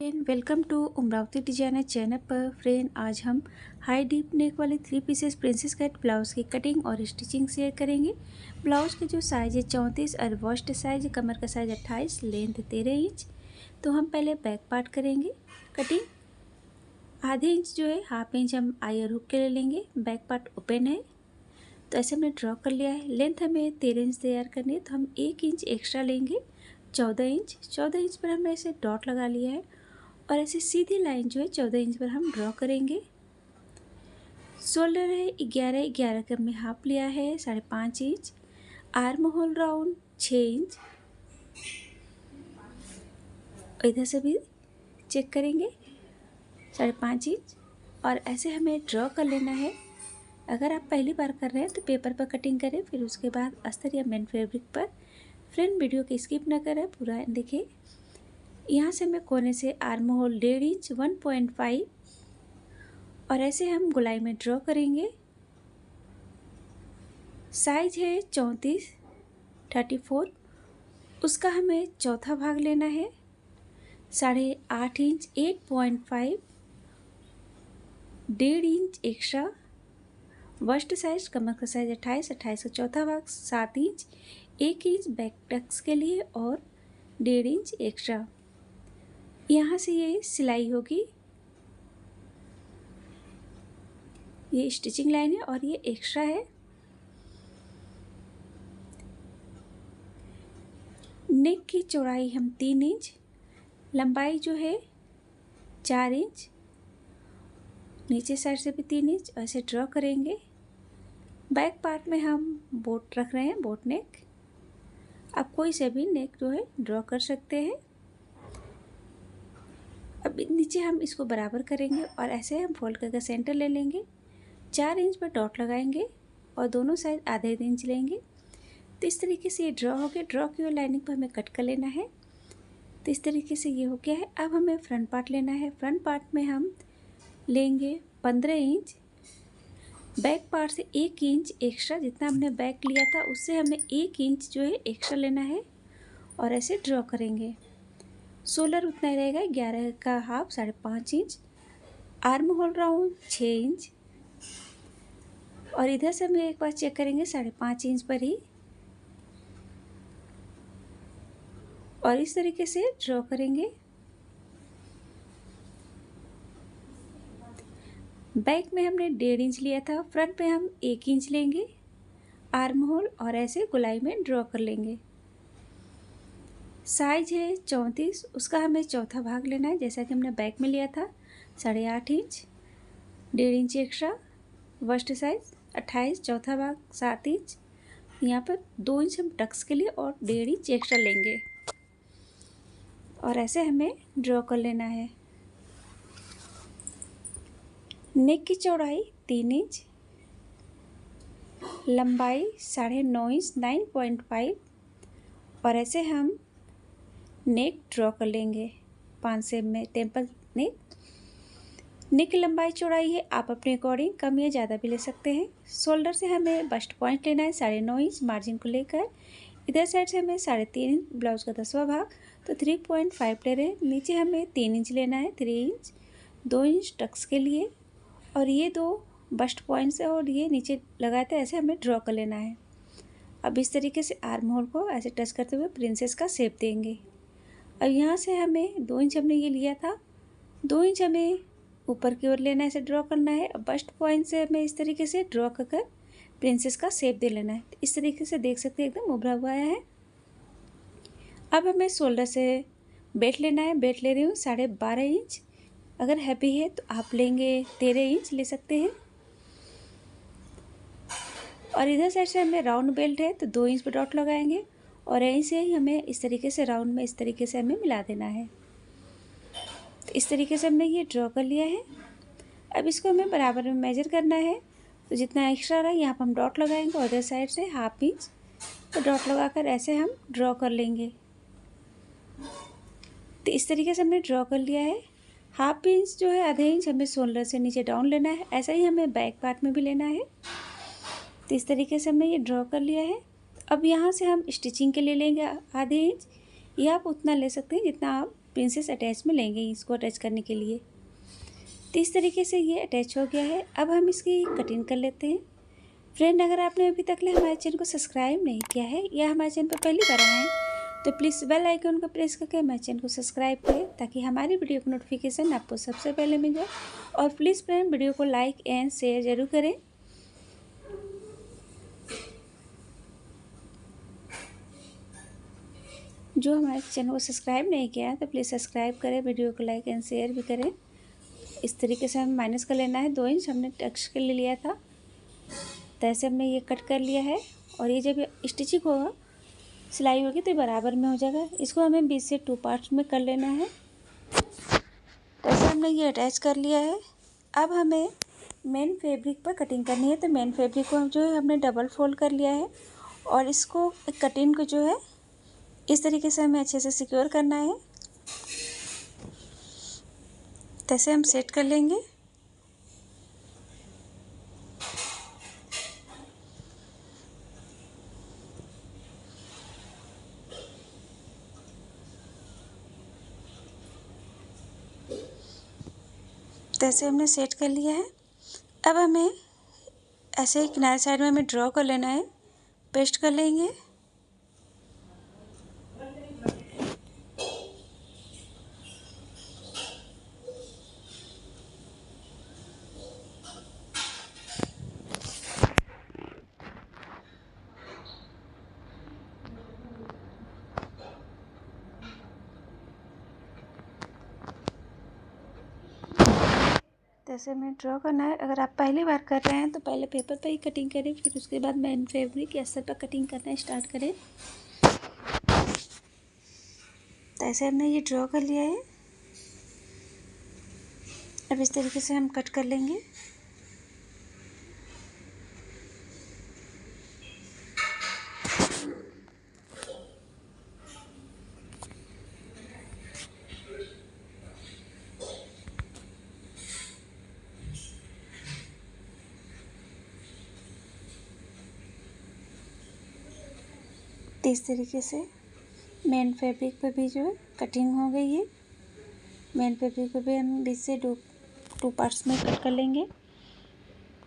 Welcome to Amravati designer channel पर। Friend, आज हम हाई डीप नेक वाले 3 पीसेस प्रिंसेस कट ब्लाउज़ की कटिंग और स्टिचिंग शेयर करेंगे। ब्लाउज़ का जो साइज़ है 34 और वेस्ट साइज, कमर का साइज़ 28, लेंथ 13 इंच। तो हम पहले बैक पार्ट करेंगे कटिंग। आधे इंच जो है हाफ इंच हम आयर हुक के ले लेंगे। बैक पार्ट ओपन है तो ऐसे हमने ड्रॉ कर लिया है। लेंथ हमें 13 इंच तैयार करनी है तो हम 1 इंच एक्स्ट्रा लेंगे, 14 इंच पर हमने ऐसे डॉट लगा लिया है और ऐसे सीधी लाइन जो है 14 इंच पर हम ड्रॉ करेंगे। शोल्डर है 11 का हमने हाफ लिया है, 5.5 inch. Arm hole round 6 inch. इधर से भी चेक करेंगे 5.5 इंच और ऐसे हमें ड्रॉ कर लेना है। अगर आप पहली बार कर रहे हैं तो पेपर पर कटिंग करें, फिर उसके बाद अस्तर या मेन फैब्रिक पर। फ्रेंड, वीडियो की स्किप ना करें, पूरा देखें। यहाँ से हमें कोने से आर्म होल 1.5 इंच 1.5 और ऐसे हम गोलाई में ड्रॉ करेंगे। साइज है 34, उसका हमें चौथा भाग लेना है। 8.5 inch 8.5, 1.5 inch extra. Waist size, कमर का साइज 28 का चौथा भाग 7 इंच, 1 इंच बैक टक्स के लिए और 1.5 इंच एक्स्ट्रा। यहाँ से ये सिलाई होगी, ये स्टिचिंग लाइन है और ये एक्स्ट्रा है। नेक की चौड़ाई हम 3 इंच, लंबाई जो है 4 इंच, नीचे साइड से भी 3 इंच ऐसे ड्रॉ करेंगे। बैक पार्ट में हम बोट रख रहे हैं, बोट नेक। आप कोई से भी नेक जो है ड्रॉ कर सकते हैं। अब नीचे हम इसको बराबर करेंगे और ऐसे हम फोल्ड करके सेंटर ले लेंगे। 4 इंच पर डॉट लगाएंगे और दोनों साइड आधे इंच लेंगे। तो इस तरीके से ये ड्रॉ हो गया। ड्रॉ की हुई लाइनिंग पर हमें कट कर लेना है। तो इस तरीके से ये हो गया है। अब हमें फ्रंट पार्ट लेना है। फ्रंट पार्ट में हम लेंगे 15 इंच। बैक पार्ट से 1 इंच एक्स्ट्रा, जितना हमने बैक लिया था उससे हमें 1 इंच जो है एक्स्ट्रा लेना है और ऐसे ड्रॉ करेंगे। शोल्डर उतना ही रहेगा 11 का half 5.5 inch. Arm hole round 6 inch और इधर से हम एक बार चेक करेंगे 5.5 इंच पर ही और इस तरीके से ड्रॉ करेंगे। बैक में हमने 1.5 इंच लिया था, फ्रंट में हम 1 इंच लेंगे आर्म होल और ऐसे गोलाई में ड्रॉ कर लेंगे। साइज है 34, उसका हमें चौथा भाग लेना है जैसा कि हमने बैक में लिया था। 8.5 inch, 1.5 inch extra. Waist size 28, चौथा भाग 7 इंच। यहाँ पर 2 इंच हम टक्स के लिए और 1.5 इंच एक्स्ट्रा लेंगे और ऐसे हमें ड्रॉ कर लेना है। नेक की चौड़ाई 3 इंच, लंबाई 9.5 इंच 9.5 और ऐसे हम नेक ड्रॉ कर लेंगे। 5 सेम में टेम्पल नेक। नेक की लंबाई चौड़ाई है आप अपने अकॉर्डिंग कम या ज़्यादा भी ले सकते हैं। शोल्डर से हमें बस्ट पॉइंट लेना है 9.5 इंच मार्जिन को लेकर। इधर साइड से हमें 3.5 इंच, ब्लाउज का 10वां भाग तो 3.5 ले रहे हैं। नीचे हमें 3 इंच लेना है, 3 इंच, 2 इंच टक्स के लिए और ये 2 बस्ट पॉइंट्स है और ये नीचे लगाए थे, ऐसे हमें ड्रॉ कर लेना है। अब इस तरीके से आर्म होल को ऐसे टच करते हुए प्रिंसेस का शेप देंगे। अब यहाँ से हमें 2 इंच हमने ये लिया था, 2 इंच हमें ऊपर की ओर लेना है, ऐसे ड्रॉ करना है। अब बस्ट पॉइंट से हमें इस तरीके से ड्रॉ कर प्रिंसेस का शेप दे लेना है। इस तरीके से देख सकते हैं एकदम उभरा हुआ आया है। अब हमें शोल्डर से बेल्ट लेना है। बेल्ट ले रही हूँ 12.5 इंच। अगर हैवी है तो आप लेंगे 13 इंच ले सकते हैं। और इधर साइड से हमें राउंड बेल्ट है तो 2 इंच पर डॉट लगाएंगे और यहीं से ही हमें इस तरीके से राउंड में इस तरीके से हमें मिला देना है। तो इस तरीके से हमने ये ड्रॉ कर लिया है। अब इसको हमें बराबर में मेजर करना है तो जितना एक्स्ट्रा रहा यहाँ पर हम डॉट लगाएंगे और इधर साइड से 1/2 इंच तो डॉट लगाकर ऐसे हम ड्रॉ कर लेंगे। तो इस तरीके से हमने ड्रॉ कर लिया है। 1/2 इंच जो है, आधे इंच हमें शोल्डर से नीचे डाउन लेना है। ऐसा ही हमें बैक पार्ट में भी लेना है। तो इस तरीके से हमने ये ड्रॉ कर लिया है। अब यहाँ से हम स्टिचिंग के लिए लेंगे आधे इंच, या आप उतना ले सकते हैं जितना आप प्रिंसेस अटैच में लेंगे इसको अटैच करने के लिए। तो इस तरीके से ये अटैच हो गया है। अब हम इसकी कटिंग कर लेते हैं। फ्रेंड, अगर आपने अभी तक हमारे चैनल को सब्सक्राइब नहीं किया है या हमारे चैनल पर पहली बार आए हैं तो प्लीज़ बेल आइकन को प्रेस करके हमारे चैनल को सब्सक्राइब करें ताकि हमारी वीडियो का नोटिफिकेशन आपको सबसे पहले मिल जाए। और प्लीज़ फ्रेंड, वीडियो को लाइक एंड शेयर ज़रूर करें। जो हमारे चैनल को सब्सक्राइब नहीं किया है तो प्लीज़ सब्सक्राइब करें, वीडियो को लाइक एंड शेयर भी करें। इस तरीके से हमें माइनस कर लेना है। 2 इंच हमने टक्स के लिए लिया था, तो ऐसे हमने ये कट कर लिया है। और ये जब स्टिचिंग होगा, सिलाई होगी तो बराबर में हो जाएगा। इसको हमें 20 से 2 पार्ट्स में कर लेना है। तो ऐसे हमने ये अटैच कर लिया है। अब हमें मेन फैब्रिक पर कटिंग करनी है। तो मेन फैब्रिक को जो है हमने डबल फोल्ड कर लिया है और इसको कटिंग को जो है इस तरीके से हमें अच्छे से सिक्योर करना है। तैसे हम सेट कर लेंगे। तैसे हमने सेट कर लिया है। अब हमें ऐसे ही किनारे साइड में हमें ड्रॉ कर लेना है, पेस्ट कर लेंगे। तैसे हमें ड्रॉ करना है। अगर आप पहली बार कर रहे हैं तो पहले पेपर पर ही कटिंग करें, फिर उसके बाद मेन फैब्रिक या अस्तर पर कटिंग करना स्टार्ट करें। तैसे हमने ये ड्रॉ कर लिया है। अब इस तरीके से हम कट कर लेंगे। तो इस तरीके से मेन फैब्रिक पर भी जो है कटिंग हो गई है। मेन फैब्रिक को भी हम 20 से 2 पार्ट्स में कट कर लेंगे।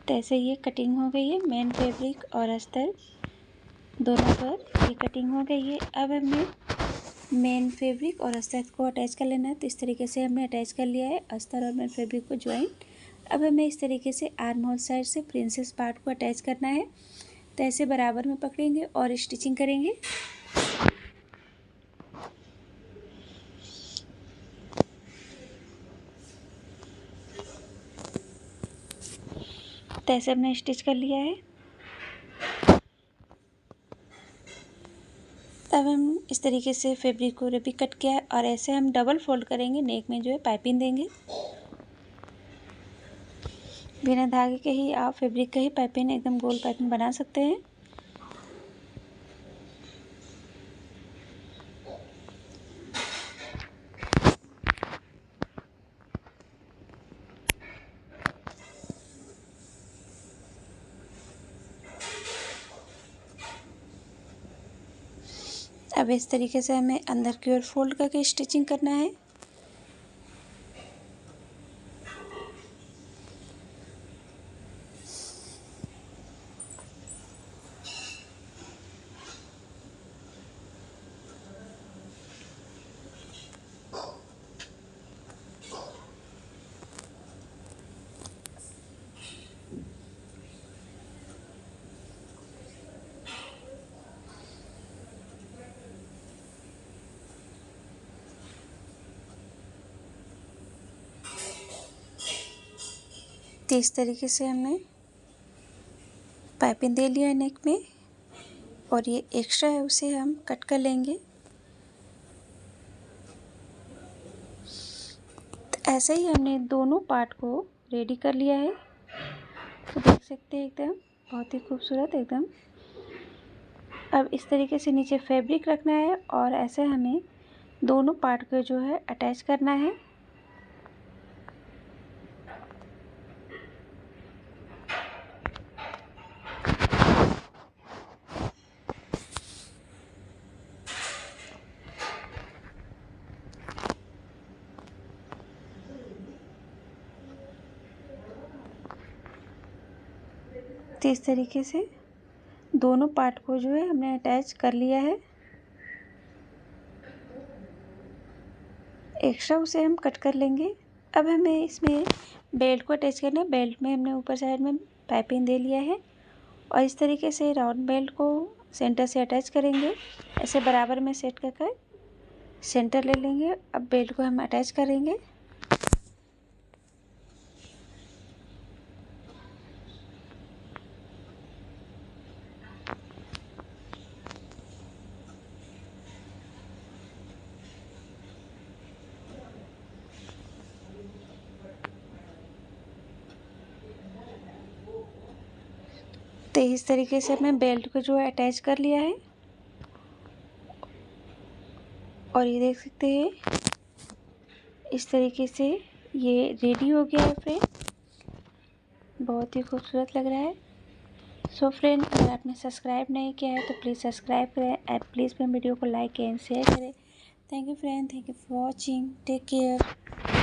तो ऐसे ये कटिंग हो गई है। मेन फैब्रिक और अस्तर दोनों पर ये कटिंग हो गई है। अब हमें मेन फैब्रिक और अस्तर को अटैच कर लेना है। तो इस तरीके से हमने अटैच कर लिया है अस्तर और मेन फैब्रिक को ज्वाइंट। अब हमें इस तरीके से आर्म होल साइड से प्रिंसेस पार्ट को अटैच करना है। तो ऐसे बराबर में पकड़ेंगे और स्टिचिंग करेंगे। तो ऐसे हमने स्टिच कर लिया है। तब हम इस तरीके से फैब्रिक को भी कट किया है और ऐसे हम डबल फोल्ड करेंगे। नेक में जो है पाइपिंग देंगे। बिना धागे के ही आप फैब्रिक का ही पाइपिंग एकदम गोल पाइपिंग बना सकते हैं। अब इस तरीके से हमें अंदर की ओर फोल्ड करके स्टिचिंग करना है। तो इस तरीके से हमने पाइपिंग दे लिया है नेक में और ये एक्स्ट्रा है उसे हम कट कर लेंगे। तो ऐसे ही हमने दोनों पार्ट को रेडी कर लिया है। तो देख सकते हैं एकदम बहुत ही खूबसूरत एकदम। अब इस तरीके से नीचे फैब्रिक रखना है और ऐसे हमें दोनों पार्ट को जो है अटैच करना है। तो इस तरीके से दोनों पार्ट को जो है हमने अटैच कर लिया है। एक्स्ट्रा उसे हम कट कर लेंगे। अब हमें इसमें बेल्ट को अटैच करना है। बेल्ट में हमने ऊपर साइड में पाइपिंग दे लिया है और इस तरीके से राउंड बेल्ट को सेंटर से अटैच करेंगे। ऐसे बराबर में सेट कर कर सेंटर ले लेंगे। अब बेल्ट को हम अटैच करेंगे। तो इस तरीके से हमने बेल्ट को जो है अटैच कर लिया है और ये देख सकते हैं इस तरीके से ये रेडी हो गया है फ्रेंड। बहुत ही खूबसूरत लग रहा है। सो फ्रेंड, अगर आपने सब्सक्राइब नहीं किया है तो प्लीज़ सब्सक्राइब करें एंड प्लीज़ मेरे वीडियो को लाइक एंड शेयर करें। Thank you friend, thank you for watching, take care.